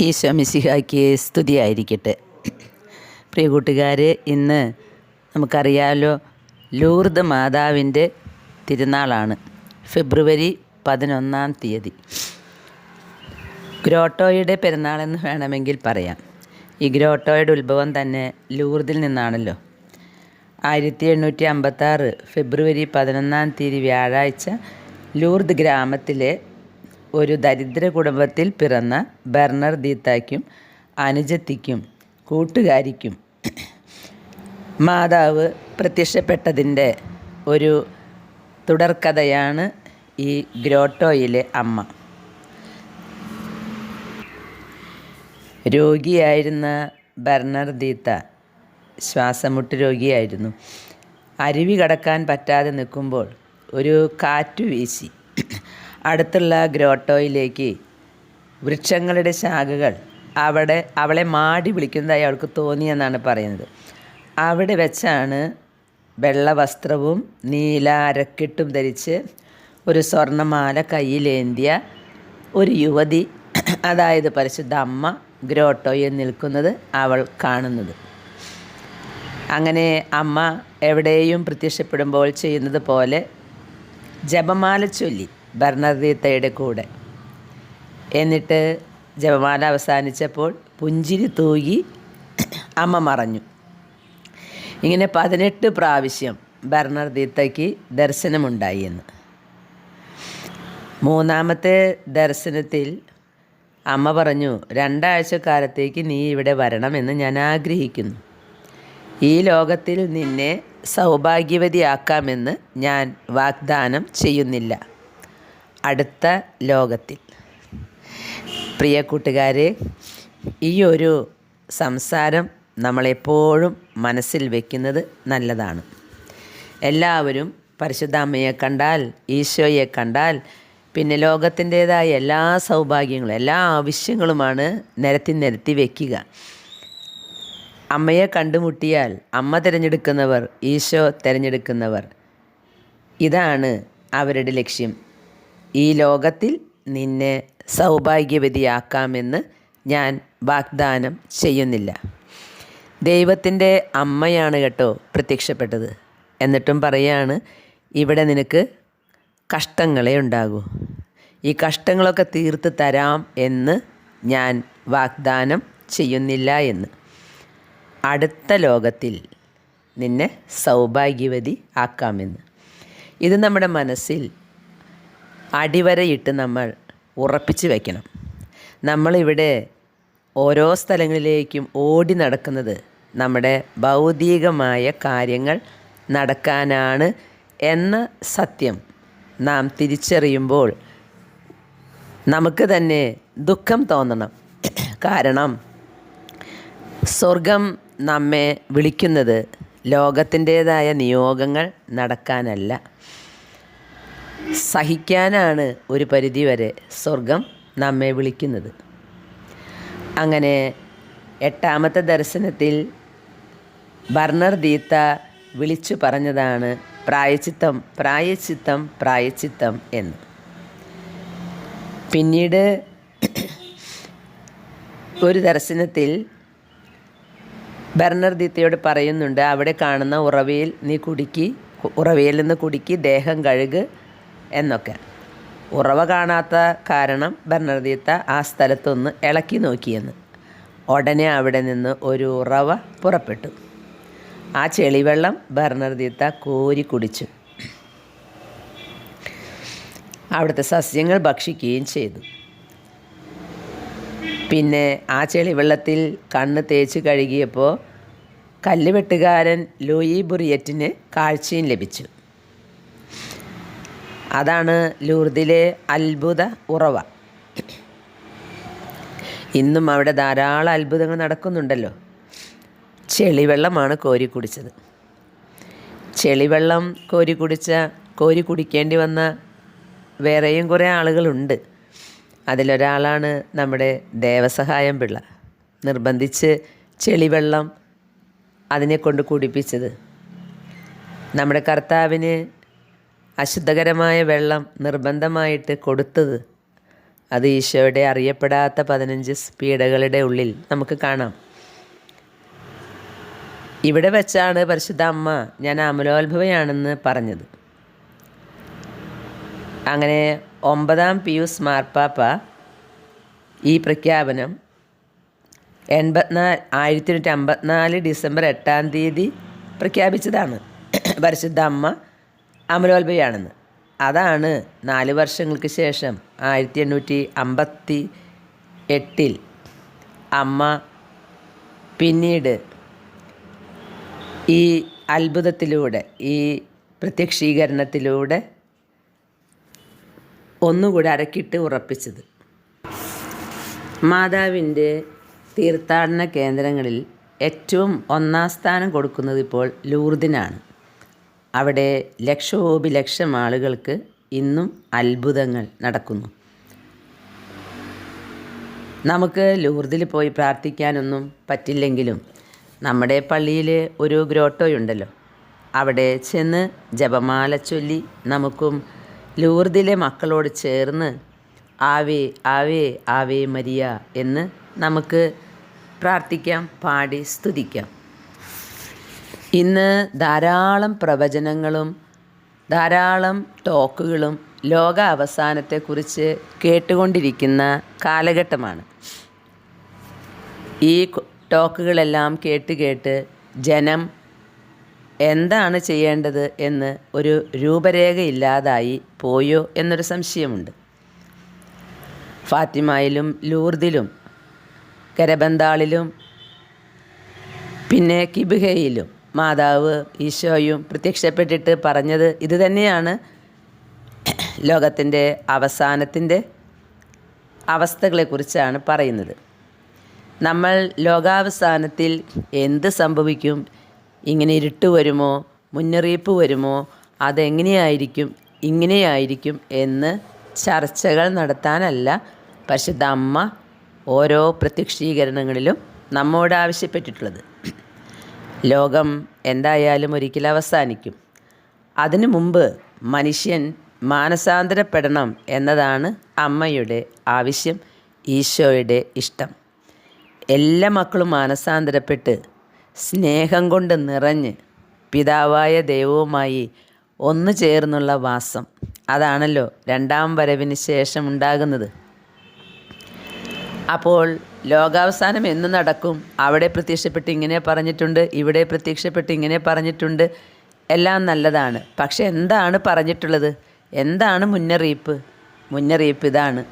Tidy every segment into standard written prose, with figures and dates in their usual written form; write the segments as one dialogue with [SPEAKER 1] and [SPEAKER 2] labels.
[SPEAKER 1] ഈശോ മിശിഹായ്ക്ക് സ്തുതിയായിരിക്കട്ടെ. പ്രിയ കൂട്ടുകാർ, ഇന്ന് നമുക്കറിയാമല്ലോ, ലൂർദ് മാതാവിൻ്റെ തിരുനാളാണ്. ഫെബ്രുവരി 11 ഗ്രോട്ടോയുടെ പെരുന്നാളെന്ന് വേണമെങ്കിൽ പറയാം. ഈ ഗ്രോട്ടോയുടെ ഉത്ഭവം തന്നെ ലൂർദിൽ നിന്നാണല്ലോ. 1856 ഫെബ്രുവരി 11 വ്യാഴാഴ്ച ലൂർദ് ഗ്രാമത്തിലെ ഒരു ദരിദ്ര കുടുംബത്തിൽ പിറന്ന ബെർണർദീത്തയ്ക്കും അനുജത്തിക്കും കൂട്ടുകാരിക്കും മാതാവ് പ്രത്യക്ഷപ്പെട്ടതിൻ്റെ ഒരു തുടർക്കഥയാണ് ഈ ഗ്രോട്ടോയിലെ അമ്മ. രോഗിയായിരുന്ന ബെർണർദീത്ത ശ്വാസമുട്ട് രോഗിയായിരുന്നു. അരുവി കടക്കാൻ പറ്റാതെ നിൽക്കുമ്പോൾ ഒരു കാറ്റു വീശി അടുത്തുള്ള ഗ്രോട്ടോയിലേക്ക് വൃക്ഷങ്ങളുടെ ശാഖകൾ അവളെ മാടി വിളിക്കുന്നതായി അവൾക്ക് തോന്നിയെന്നാണ് പറയുന്നത്. അവിടെ വെച്ചാണ് വെള്ള വസ്ത്രവും നീല അരക്കെട്ടും ധരിച്ച് ഒരു സ്വർണ്ണമാല കയ്യിലേന്തിയ ഒരു യുവതി, അതായത് പരിശുദ്ധ അമ്മ, ഗ്രോട്ടോയിൽ നിൽക്കുന്നത് അവൾ കാണുന്നത്. അങ്ങനെ അമ്മ എവിടെയും പ്രത്യക്ഷപ്പെടുമ്പോൾ ചെയ്യുന്നത് പോലെ ജപമാല ചൊല്ലി ബെർണർദീത്തയുടെ കൂടെ. എന്നിട്ട് ജപമാല അവസാനിച്ചപ്പോൾ പുഞ്ചിരി തൂകി അമ്മ മറഞ്ഞു. ഇങ്ങനെ 18 പ്രാവശ്യം ബെർണർദീത്തയ്ക്ക് ദർശനമുണ്ടായി എന്ന്. 3ാമത്തെ ദർശനത്തിൽ അമ്മ പറഞ്ഞു, 2 ആഴ്ചക്കാലത്തേക്ക് നീ ഇവിടെ വരണമെന്ന് ഞാൻ ആഗ്രഹിക്കുന്നു. ഈ ലോകത്തിൽ നിന്നെ സൗഭാഗ്യവതിയാക്കാമെന്ന് ഞാൻ വാഗ്ദാനം ചെയ്യുന്നില്ല, അടുത്ത ലോകത്തിൽ. പ്രിയ കൂട്ടുകാരെ, ഈ ഒരു സംസാരം നമ്മളെപ്പോഴും മനസ്സിൽ വയ്ക്കുന്നത് നല്ലതാണ്. എല്ലാവരും പരിശുദ്ധ അമ്മയെ കണ്ടാൽ, ഈശോയെ കണ്ടാൽ, പിന്നെ ലോകത്തിൻ്റേതായ എല്ലാ സൗഭാഗ്യങ്ങളും എല്ലാ ആവശ്യങ്ങളുമാണ് നിരത്തി വയ്ക്കുക. അമ്മയെ കണ്ടുമുട്ടിയാൽ അമ്മ തിരഞ്ഞെടുക്കുന്നവർ, ഈശോ തിരഞ്ഞെടുക്കുന്നവർ, ഇതാണ് അവരുടെ ലക്ഷ്യം. ഈ ലോകത്തിൽ നിന്നെ സൗഭാഗ്യവതിയാക്കാമെന്ന് ഞാൻ വാഗ്ദാനം ചെയ്യുന്നില്ല. ദൈവത്തിൻ്റെ അമ്മയാണ് കേട്ടോ പ്രത്യക്ഷപ്പെട്ടത്. എന്നിട്ടും പറയാണ്, ഇവിടെ നിനക്ക് കഷ്ടങ്ങളെ ഉണ്ടാകൂ, ഈ കഷ്ടങ്ങളൊക്കെ തീർത്ത് തരാം എന്ന് ഞാൻ വാഗ്ദാനം ചെയ്യുന്നില്ല എന്ന്. അടുത്ത ലോകത്തിൽ നിന്നെ സൗഭാഗ്യവതി ആക്കാമെന്ന്. ഇത് നമ്മുടെ മനസ്സിൽ അടിവരയിട്ട് നമ്മൾ ഉറപ്പിച്ച് വയ്ക്കണം. നമ്മളിവിടെ ഓരോ സ്ഥലങ്ങളിലേക്കും ഓടി നടക്കുന്നത് നമ്മുടെ ഭൗതികമായ കാര്യങ്ങൾ നടക്കാനാണ് എന്ന സത്യം നാം തിരിച്ചറിയുമ്പോൾ നമുക്ക് തന്നെ ദുഃഖം തോന്നണം. കാരണം സ്വർഗം നമ്മെ വിളിക്കുന്നത് ലോകത്തിൻ്റേതായ നിയോഗങ്ങൾ നടക്കാനല്ല, സഹിക്കാനാണ് ഒരു പരിധിവരെ സ്വർഗം നമ്മെ വിളിക്കുന്നത്. അങ്ങനെ 8ാമത്തെ ദർശനത്തിൽ ബെർണർദീത്ത വിളിച്ചു പറഞ്ഞതാണ് പ്രായശ്ചിത്തം, പ്രായശ്ചിത്തം, പ്രായശ്ചിത്തം എന്ന്. പിന്നീട് ഒരു ദർശനത്തിൽ ബെർണർദീത്തയോട് പറയുന്നുണ്ട്, അവിടെ കാണുന്ന ഉറവയിൽ നീ കുടിക്ക്, ഉറവയിൽ നിന്ന് കുടിക്ക്, ദേഹം കഴുക് എന്നൊക്കെ. ഉറവ കാണാത്ത കാരണം ബെർണർദീത്ത ആ സ്ഥലത്തൊന്ന് ഇളക്കി നോക്കിയെന്ന്. ഉടനെ അവിടെ നിന്ന് ഒരു ഉറവ പുറപ്പെട്ടു. ആ ചെളിവെള്ളം ബെർണർദീത്ത കോരി കുടിച്ചു. അവിടുത്തെ സസ്യങ്ങൾ ഭക്ഷിക്കുകയും ചെയ്തു. പിന്നെ ആ ചെളിവെള്ളത്തിൽ കണ്ണ് തേച്ച് കഴുകിയപ്പോൾ കല്ലുവെട്ടുകാരൻ ലൂയി ബുറിയറ്റിന് കാഴ്ചയും ലഭിച്ചു. അതാണ് ലൂർദിലെ അത്ഭുത ഉറവ. ഇന്നും അവിടെ ധാരാളം അത്ഭുതങ്ങൾ നടക്കുന്നുണ്ടല്ലോ. ചെളിവെള്ളമാണ് കോരി കുടിച്ചത്. ചെളിവെള്ളം കോരി കുടിക്കേണ്ടി വന്ന വേറെയും കുറേ ആളുകളുണ്ട്. അതിലൊരാളാണ് നമ്മുടെ ദേവസഹായം പിള്ള. നിർബന്ധിച്ച് ചെളിവെള്ളം അതിനെ കൊണ്ട് കുടിപ്പിച്ചത്. നമ്മുടെ കർത്താവിന് അശുദ്ധകരമായ വെള്ളം നിർബന്ധമായിട്ട് കൊടുത്തത് അത് ഈശോയുടെ അറിയപ്പെടാത്ത 15 പീഡകളുടെ ഉള്ളിൽ നമുക്ക് കാണാം. ഇവിടെ വെച്ചാണ് പരിശുദ്ധ അമ്മ ഞാൻ അമലോത്ഭവയാണെന്ന് പറഞ്ഞത്. അങ്ങനെ 9-ാം പിയൂസ് മാർപ്പാപ്പ ഈ പ്രഖ്യാപനം 1854 ഡിസംബർ 8-ാം തീയതി പ്രഖ്യാപിച്ചതാണ്. പരിശുദ്ധ അമ്മ അമലോത്ഭവയാണെന്ന്. അതാണ് 4 വർഷങ്ങൾക്ക് ശേഷം 1858 അമ്മ പിന്നീട് ഈ അത്ഭുതത്തിലൂടെ, ഈ പ്രത്യക്ഷീകരണത്തിലൂടെ ഒന്നുകൂടെ അരക്കിട്ട് ഉറപ്പിച്ചത്. മാതാവിൻ്റെ തീർത്ഥാടന കേന്ദ്രങ്ങളിൽ ഏറ്റവും 1-ാം സ്ഥാനം കൊടുക്കുന്നത് ഇപ്പോൾ ലൂർദിനാണ്. അവിടെ ലക്ഷോപലക്ഷം ആളുകൾക്ക് ഇന്നും അത്ഭുതങ്ങൾ നടക്കുന്നു. നമുക്ക് ലൂർദിൽ പോയി പ്രാർത്ഥിക്കാനൊന്നും പറ്റില്ലെങ്കിലും നമ്മുടെ പള്ളിയിൽ ഒരു ഗ്രോട്ടോയുണ്ടല്ലോ, അവിടെ ചെന്ന് ജപമാല ചൊല്ലി നമുക്കും ലൂർദിലെ മക്കളോട് ചേർന്ന് ആവേ ആവേ ആവേ മരിയ എന്ന് നമുക്ക് പ്രാർത്ഥിക്കാം, പാടി സ്തുതിക്കാം. ഇന്ന് ധാരാളം പ്രവചനങ്ങളും ധാരാളം ടോക്കുകളും ലോക അവസാനത്തെക്കുറിച്ച് കേട്ടുകൊണ്ടിരിക്കുന്ന കാലഘട്ടമാണ്. ഈ ടോക്കുകളെല്ലാം കേട്ട് ജനം എന്താണ് ചെയ്യേണ്ടത് എന്ന് ഒരു രൂപരേഖയില്ലാതായി പോയോ എന്നൊരു സംശയമുണ്ട്. ഫാത്തിമയിലും ലൂർദിലും കരബന്താളിലും പിന്നെ കിബിഹയിലും മാതാവ് ഈശോയും പ്രത്യക്ഷപ്പെട്ടിട്ട് പറഞ്ഞത് ഇത് തന്നെയാണ്. ലോകത്തിൻ്റെ അവസാനത്തിൻ്റെ അവസ്ഥകളെക്കുറിച്ചാണ് പറയുന്നത്. നമ്മൾ ലോകാവസാനത്തിൽ എന്ത് സംഭവിക്കും, ഇങ്ങനെ ഇരുട്ട് വരുമോ, മുന്നറിയിപ്പ് വരുമോ, അതെങ്ങനെയായിരിക്കും, ഇങ്ങനെയായിരിക്കും എന്ന് ചർച്ചകൾ നടത്താനല്ല പരിശുദ്ധ അമ്മ ഓരോ പ്രത്യക്ഷീകരണങ്ങളിലും നമ്മോട് ആവശ്യപ്പെട്ടിട്ടുള്ളത്. ലോകം എന്തായാലും ഒരിക്കൽ അവസാനിക്കും. അതിനു മുമ്പ് മനുഷ്യൻ മാനസാന്തരപ്പെടണം എന്നതാണ് അമ്മയുടെ ആവശ്യം, ഈശോയുടെ ഇഷ്ടം. എല്ലാ മക്കളും മാനസാന്തരപ്പെട്ട് സ്നേഹം കൊണ്ട് നിറഞ്ഞ് പിതാവായ ദൈവവുമായി ഒന്നു ചേർന്നുള്ള വാസം, അതാണല്ലോ 2-ാം വരവിന് ശേഷം ഉണ്ടാകുന്നത്. അപ്പോൾ ലോകാവസാനം എന്ന് നടക്കും? അവിടെ പ്രത്യക്ഷപ്പെട്ട് ഇങ്ങനെ പറഞ്ഞിട്ടുണ്ട്, ഇവിടെ പ്രത്യക്ഷപ്പെട്ട് ഇങ്ങനെ പറഞ്ഞിട്ടുണ്ട്, എല്ലാം നല്ലതാണ്. പക്ഷെ എന്താണ് പറഞ്ഞിട്ടുള്ളത്? എന്താണ് മുന്നറിയിപ്പ്? മുന്നറിയിപ്പ് ഇതാണ്.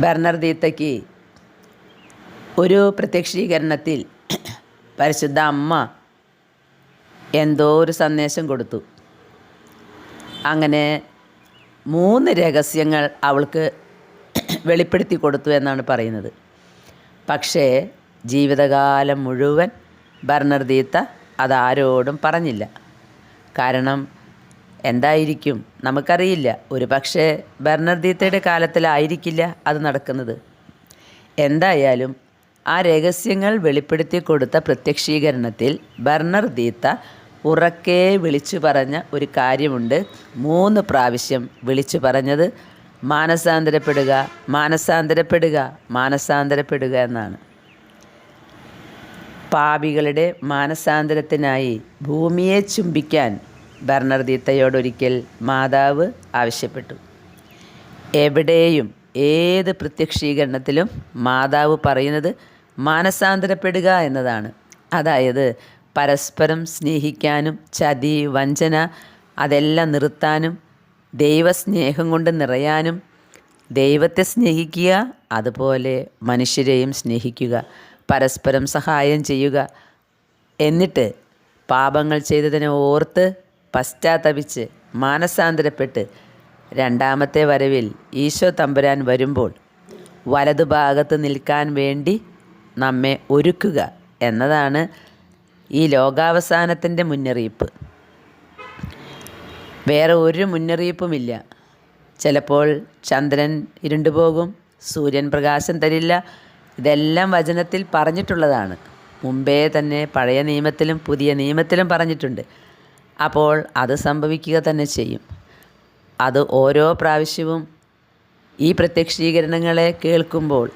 [SPEAKER 1] ബെർണർദീത്തയ്ക്ക് ഒരു പ്രത്യക്ഷീകരണത്തിൽ പരിശുദ്ധ അമ്മ എന്തോ ഒരു സന്ദേശം കൊടുത്തു. അങ്ങനെ 3 രഹസ്യങ്ങൾ അവൾക്ക് വെളിപ്പെടുത്തി കൊടുത്തു എന്നാണ് പറയുന്നത്. പക്ഷേ ജീവിതകാലം മുഴുവൻ ബെർണർദീത്ത അതാരോടും പറഞ്ഞില്ല. കാരണം എന്തായിരിക്കും നമുക്കറിയില്ല. ഒരു പക്ഷേ ബെർണർദീത്തയുടെ കാലത്തിലായിരിക്കില്ല അത് നടക്കുന്നത്. എന്തായാലും ആ രഹസ്യങ്ങൾ വെളിപ്പെടുത്തി കൊടുത്ത പ്രത്യക്ഷീകരണത്തിൽ ബെർണർദീത്ത ഉറക്കെ വിളിച്ചു പറഞ്ഞ ഒരു കാര്യമുണ്ട്. 3 പ്രാവശ്യം വിളിച്ചു പറഞ്ഞത് മാനസാന്തരപ്പെടുക, മാനസാന്തരപ്പെടുക, മാനസാന്തരപ്പെടുക എന്നാണ്. പാപികളുടെ മാനസാന്തരത്തിനായി ഭൂമിയെ ചുംബിക്കാൻ ബെർണർദീത്തയോടൊരിക്കൽ മാതാവ് ആവശ്യപ്പെട്ടു. എവിടെയും ഏത് പ്രത്യക്ഷീകരണത്തിലും മാതാവ് പറയുന്നത് മാനസാന്തരപ്പെടുക എന്നതാണ്. അതായത് പരസ്പരം സ്നേഹിക്കാനും ചതി, വഞ്ചന അതെല്ലാം നിർത്താനും ദൈവസ്നേഹം കൊണ്ട് നിറയാനും, ദൈവത്തെ സ്നേഹിക്കുക, അതുപോലെ മനുഷ്യരെയും സ്നേഹിക്കുക, പരസ്പരം സഹായം ചെയ്യുക, എന്നിട്ട് പാപങ്ങൾ ചെയ്തതിനെ ഓർത്ത് പശ്ചാത്തപിച്ച് മാനസാന്തരപ്പെട്ട് 2-ാമത്തെ വരവിൽ ഈശോ തമ്പുരാൻ വരുമ്പോൾ വലതുഭാഗത്ത് നിൽക്കാൻ വേണ്ടി നമ്മെ ഒരുക്കുക എന്നതാണ് ഈ ലോകാവസാനത്തിൻ്റെ മുന്നറിയിപ്പ്. വേറെ ഒരു മുന്നറിയിപ്പുമില്ല. ചിലപ്പോൾ ചന്ദ്രൻ ഇരുണ്ടുപോകും, സൂര്യൻ പ്രകാശം തരില്ല. ഇതെല്ലാം വചനത്തിൽ പറഞ്ഞിട്ടുള്ളതാണ്. മുമ്പേ തന്നെ പഴയ നിയമത്തിലും പുതിയ നിയമത്തിലും പറഞ്ഞിട്ടുണ്ട്. അപ്പോൾ അത് സംഭവിക്കുക തന്നെ ചെയ്യും. അത് ഓരോ പ്രാവശ്യവും ഈ പ്രത്യക്ഷീകരണങ്ങളെ കേൾക്കുമ്പോൾ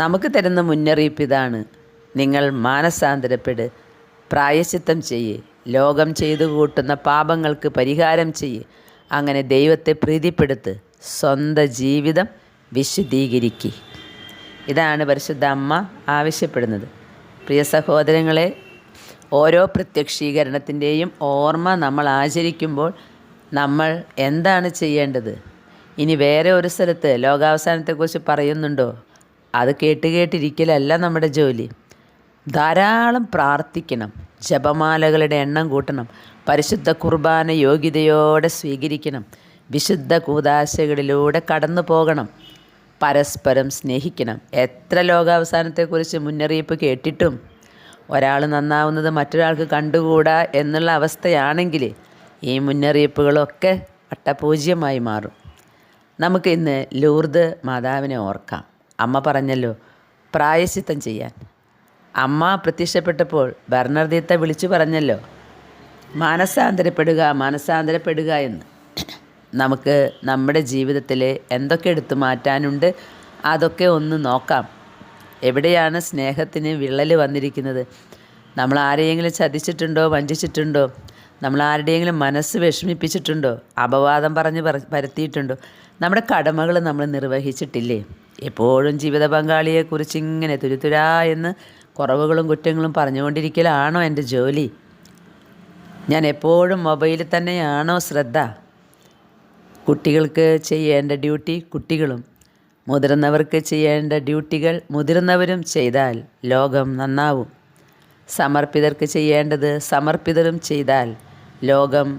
[SPEAKER 1] നമുക്ക് തരുന്ന മുന്നറിയിപ്പ് ഇതാണ്: നിങ്ങൾ മാനസാന്തരപ്പെട്, പ്രായശ്ചിത്തം ചെയ്യ്, ലോകം ചെയ്തു കൂട്ടുന്ന പാപങ്ങൾക്ക് പരിഹാരം ചെയ്യ്, അങ്ങനെ ദൈവത്തെ പ്രീതിപ്പെടുത്ത്, സ്വന്തം ജീവിതം വിശുദ്ധീകരിക്കുക. ഇതാണ് പരിശുദ്ധ അമ്മ ആവശ്യപ്പെടുന്നത്. പ്രിയ സഹോദരങ്ങളെ, ഓരോ പ്രത്യക്ഷീകരണത്തിൻ്റെയും ഓർമ്മ നമ്മൾ ആചരിക്കുമ്പോൾ നമ്മൾ എന്താണ് ചെയ്യേണ്ടത്? ഇനി വേറെ ഒരു സ്ഥലത്ത് ലോകാവസാനത്തെക്കുറിച്ച് പറയുന്നുണ്ടോ? അത് കേട്ടിരിക്കലല്ല നമ്മുടെ ജോലി. ധാരാളം പ്രാർത്ഥിക്കണം, ജപമാലകളുടെ എണ്ണം കൂട്ടണം, പരിശുദ്ധ കുർബാന യോഗ്യതയോടെ സ്വീകരിക്കണം, വിശുദ്ധ കൂദാശകളിലൂടെ കടന്നു പോകണം, പരസ്പരം സ്നേഹിക്കണം. എത്ര ലോകാവസാനത്തെക്കുറിച്ച് മുന്നറിയിപ്പ് കേട്ടിട്ടും ഒരാൾ നന്നാവുന്നത് മറ്റൊരാൾക്ക് കണ്ടുകൂടാ എന്നുള്ള അവസ്ഥയാണെങ്കിൽ ഈ മുന്നറിയിപ്പുകളൊക്കെ വട്ടപൂജ്യമായി മാറും. നമുക്ക് ഇന്ന് ലൂർദ് മാതാവിനെ ഓർക്കാം. അമ്മ പറഞ്ഞല്ലോ പ്രായശ്ചിത്തം ചെയ്യാൻ. അമ്മ പ്രത്യക്ഷപ്പെട്ടപ്പോൾ ബർണർദീത്ത വിളിച്ചു പറഞ്ഞല്ലോ, മാനസാന്തരപ്പെടുക എന്ന്. നമുക്ക് നമ്മുടെ ജീവിതത്തിൽ എന്തൊക്കെ എടുത്തു മാറ്റാനുണ്ട് അതൊക്കെ ഒന്ന് നോക്കാം. എവിടെയാണ് സ്നേഹത്തിന് വിള്ളൽ വന്നിരിക്കുന്നത്? നമ്മൾ ആരെയെങ്കിലും ചതിച്ചിട്ടുണ്ടോ, വഞ്ചിച്ചിട്ടുണ്ടോ? നമ്മൾ ആരുടെയെങ്കിലും മനസ്സ് വിഷമിപ്പിച്ചിട്ടുണ്ടോ? അപവാദം പറഞ്ഞ് പരത്തിയിട്ടുണ്ടോ? നമ്മുടെ കടമകൾ നമ്മൾ നിർവഹിച്ചിട്ടില്ലേ? എപ്പോഴും ജീവിത പങ്കാളിയെക്കുറിച്ച് ഇങ്ങനെ തുരുതുരാ എന്ന് കുറവുകളും കുറ്റങ്ങളും പറഞ്ഞുകൊണ്ടിരിക്കലാണോ എൻ്റെ ജോലി? ഞാൻ എപ്പോഴും മൊബൈലിൽ തന്നെയാണോ ശ്രദ്ധ? കുട്ടികൾക്ക് ചെയ്യേണ്ട ഡ്യൂട്ടി കുട്ടികളും, മുതിർന്നവർക്ക് ചെയ്യേണ്ട ഡ്യൂട്ടികൾ മുതിർന്നവരും ചെയ്താൽ ലോകം നന്നാവും. സമർപ്പിതർക്ക് ചെയ്യേണ്ടത് സമർപ്പിതരും ചെയ്താൽ ലോകം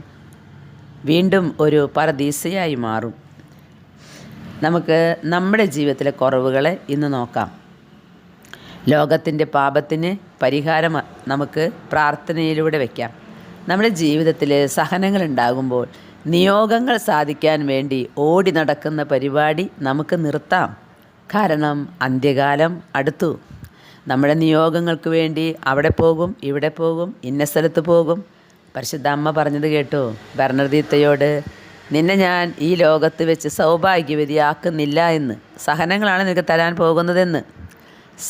[SPEAKER 1] വീണ്ടും ഒരു പരദീസയായി മാറും. നമുക്ക് നമ്മുടെ ജീവിതത്തിലെ കുറവുകളെ ഇന്ന് നോക്കാം. ലോകത്തിൻ്റെ പാപത്തിന് പരിഹാരം നമുക്ക് പ്രാർത്ഥനയിലൂടെ വയ്ക്കാം. നമ്മുടെ ജീവിതത്തിൽ സഹനങ്ങൾ ഉണ്ടാകുമ്പോൾ നിയോഗങ്ങൾ സാധിക്കാൻ വേണ്ടി ഓടി നടക്കുന്ന പരിപാടി നമുക്ക് നിർത്താം. കാരണം അന്ത്യകാലം അടുത്തു. നമ്മുടെ നിയോഗങ്ങൾക്ക് വേണ്ടി അവിടെ പോകും, ഇവിടെ പോകും, ഇന്ന സ്ഥലത്ത് പോകും. പരിശുദ്ധ അമ്മ പറഞ്ഞത് കേട്ടോ ബർണർദീത്തയോട്, നിന്നെ ഞാൻ ഈ ലോകത്ത് വെച്ച് സൗഭാഗ്യവതിയാക്കുന്നില്ല എന്ന്. സഹനങ്ങളാണ് നിനക്ക് തരാൻ പോകുന്നതെന്ന്.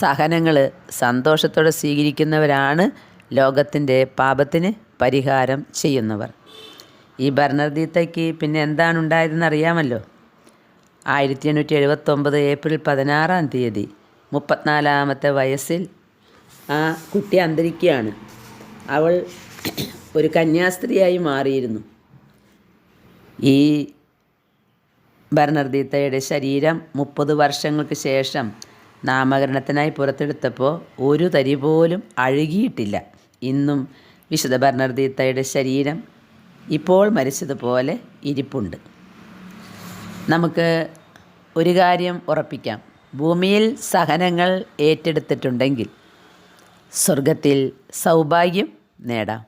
[SPEAKER 1] സഹനങ്ങൾ സന്തോഷത്തോടെ സ്വീകരിക്കുന്നവരാണ് ലോകത്തിൻ്റെ പാപത്തിന് പരിഹാരം ചെയ്യുന്നവർ. ഈ ബർണർദീത്തയ്ക്ക് പിന്നെ എന്താണ് ഉണ്ടായതെന്ന് അറിയാമല്ലോ. 1879 ഏപ്രിൽ 16 34ാമത്തെ വയസ്സിൽ ആ കുട്ടി അന്തരിക്കുകയാണ്. അവൾ ഒരു കന്യാസ്ത്രീയായി മാറിയിരുന്നു. ഈ ബർണർദീത്തയുടെ ശരീരം 30 വർഷങ്ങൾക്ക് ശേഷം നാമകരണത്തിനായി പുറത്തെടുത്തപ്പോൾ ഒരു തരി പോലും അഴുകിയിട്ടില്ല. ഇന്നും വിശുദ്ധ ബർണർദീത്തയുടെ ശരീരം ഇപ്പോൾ മരിച്ചതുപോലെ ഇരിപ്പുണ്ട്. നമുക്ക് ഒരു കാര്യം ഉറപ്പിക്കാം: ഭൂമിയിൽ സഹനങ്ങൾ ഏറ്റെടുത്തിട്ടുണ്ടെങ്കിൽ സ്വർഗത്തിൽ സൗഭാഗ്യം നേടാം.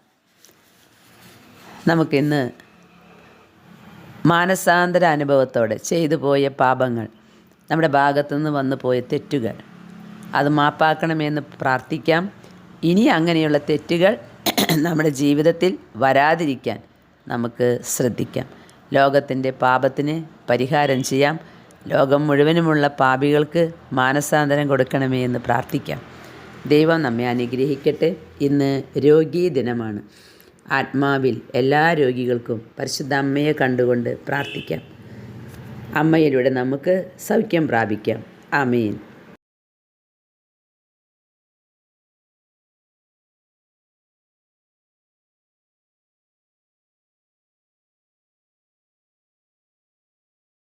[SPEAKER 1] നമുക്കിന്ന് മാനസാന്തര അനുഭവത്തോടെ ചെയ്തു പോയ പാപങ്ങൾ, നമ്മുടെ ഭാഗത്തുനിന്ന് വന്നു പോയ തെറ്റുകൾ, അത് മാപ്പാക്കണമെന്ന് പ്രാർത്ഥിക്കാം. ഇനി അങ്ങനെയുള്ള തെറ്റുകൾ നമ്മുടെ ജീവിതത്തിൽ വരാതിരിക്കാൻ നമുക്ക് ശ്രദ്ധിക്കാം. ലോകത്തിൻ്റെ പാപത്തിന് പരിഹാരം ചെയ്യാം. ലോകം മുഴുവനുമുള്ള പാപികൾക്ക് മാനസാന്തരം കൊടുക്കണമേ എന്ന് പ്രാർത്ഥിക്കാം. ദൈവം നമ്മെ അനുഗ്രഹിക്കട്ടെ. ഇന്ന് രോഗീ ദിനമാണ്. ആത്മാവിൽ എല്ലാ രോഗികൾക്കും പരിശുദ്ധ അമ്മയെ കണ്ടുകൊണ്ട് പ്രാർത്ഥിക്കാം. അമ്മയിലൂടെ നമുക്ക് സൗഖ്യം പ്രാപിക്കാം. ആമേൻ.